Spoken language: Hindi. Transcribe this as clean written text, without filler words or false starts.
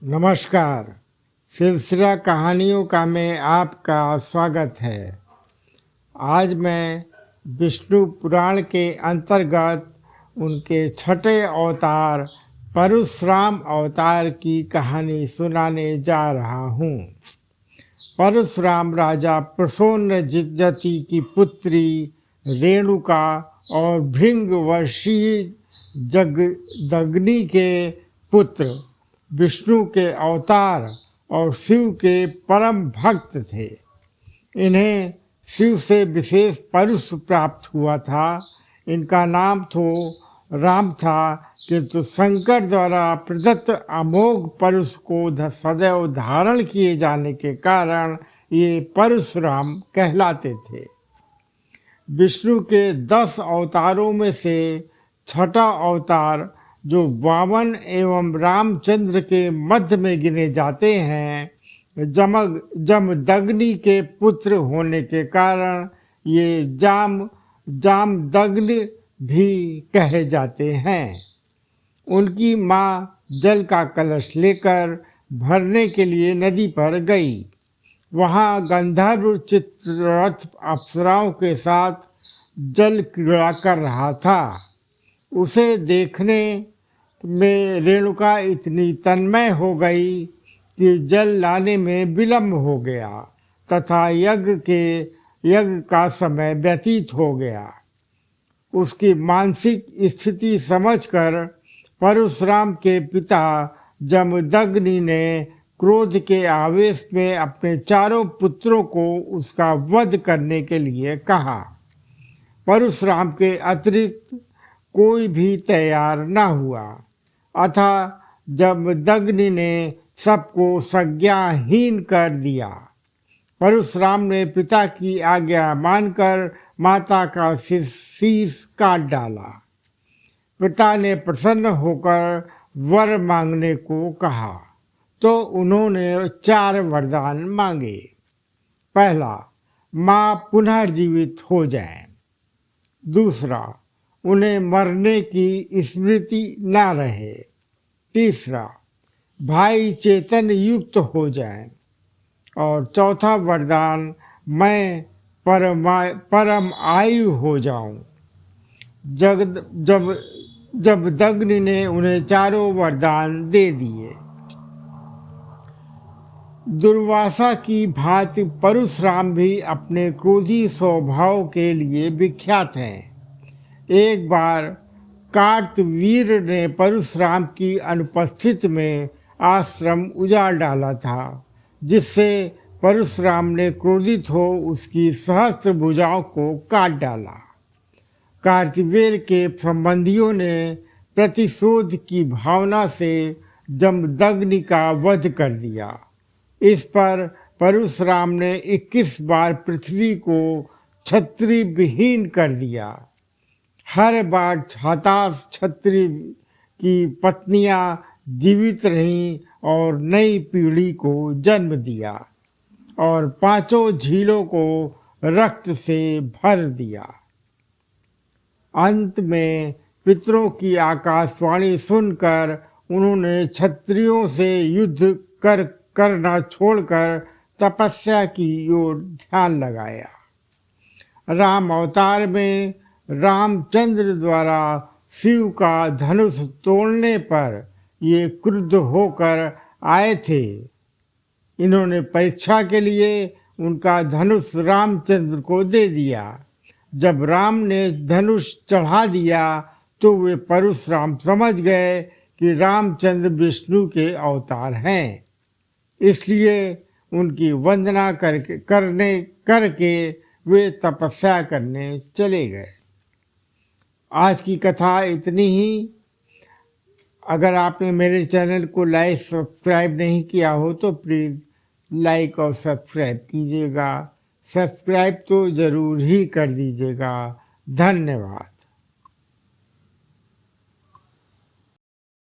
नमस्कार। सिलसिला कहानियों का में आपका स्वागत है। आज मैं विष्णु पुराण के अंतर्गत उनके छठे अवतार परशुराम अवतार की कहानी सुनाने जा रहा हूँ। परशुराम राजा प्रसोन्नजति की पुत्री रेणुका और भृंगवर्षीय जगदग्नि के पुत्र विष्णु के अवतार और शिव के परम भक्त थे। इन्हें शिव से विशेष परुष प्राप्त हुआ था। इनका नाम तो राम था, किंतु शंकर द्वारा प्रदत्त अमोघ परुष को सदैव धारण किए जाने के कारण ये परशुराम कहलाते थे। विष्णु के 10 अवतारों में से छठा अवतार जो वामन एवं रामचंद्र के मध्य में गिने जाते हैं, जमदग्नि के पुत्र होने के कारण ये जामदग्नि भी कहे जाते हैं। उनकी माँ जल का कलश लेकर भरने के लिए नदी पर गई। वहाँ गंधर्व चित्ररथ अप्सराओं के साथ जल क्रीड़ा कर रहा था। उसे देखने में रेणुका इतनी तन्मय हो गई कि जल लाने में विलंब हो गया तथा यज्ञ का समय व्यतीत हो गया। उसकी मानसिक स्थिति समझकर परशुराम के पिता जमदग्नि ने क्रोध के आवेश में अपने चारों पुत्रों को उसका वध करने के लिए कहा। परशुराम के अतिरिक्त कोई भी तैयार न हुआ। अतः जमदग्नि ने सबको संज्ञाहीन कर दिया। परशुराम ने पिता की आज्ञा मानकर माता का शीश काट डाला। पिता ने प्रसन्न होकर वर मांगने को कहा तो उन्होंने 4 वरदान मांगे। पहला, माँ पुनर्जीवित हो जाए। दूसरा, उन्हें मरने की स्मृति न रहे। तीसरा, भाई चेतन युक्त हो जाए। और चौथा वरदान, मैं परम आयु हो जाऊं। जमदग्नि ने उन्हें चारों वरदान दे दिए। दुर्वासा की भांति परशुराम भी अपने क्रोधी स्वभाव के लिए विख्यात हैं। एक बार कार्तवीर ने परशुराम की अनुपस्थिति में आश्रम उजाड़ डाला था, जिससे परशुराम ने क्रोधित हो उसकी सहस्त्र भुजाओं को काट डाला। कार्तवीर के संबंधियों ने प्रतिशोध की भावना से जमदग्नि का वध कर दिया। इस पर परशुराम ने 21 बार पृथ्वी को क्षत्रिय विहीन कर दिया। हर बार हताश क्षत्रिय की पत्नियां जीवित रहीं और नई पीढ़ी को जन्म दिया और 5 झीलों को रक्त से भर दिया। अंत में पितरों की आकाशवाणी सुनकर उन्होंने क्षत्रियों से युद्ध करना छोड़कर तपस्या की ओर ध्यान लगाया। राम अवतार में रामचंद्र द्वारा शिव का धनुष तोड़ने पर ये क्रुद्ध होकर आए थे। इन्होंने परीक्षा के लिए उनका धनुष रामचंद्र को दे दिया। जब राम ने धनुष चढ़ा दिया तो वे परशुराम समझ गए कि रामचंद्र विष्णु के अवतार हैं। इसलिए उनकी वंदना करके वे तपस्या करने चले गए। आज की कथा इतनी ही। अगर आपने मेरे चैनल को लाइक सब्सक्राइब नहीं किया हो तो प्लीज़ लाइक और सब्सक्राइब कीजिएगा। सब्सक्राइब तो ज़रूर ही कर दीजिएगा। धन्यवाद।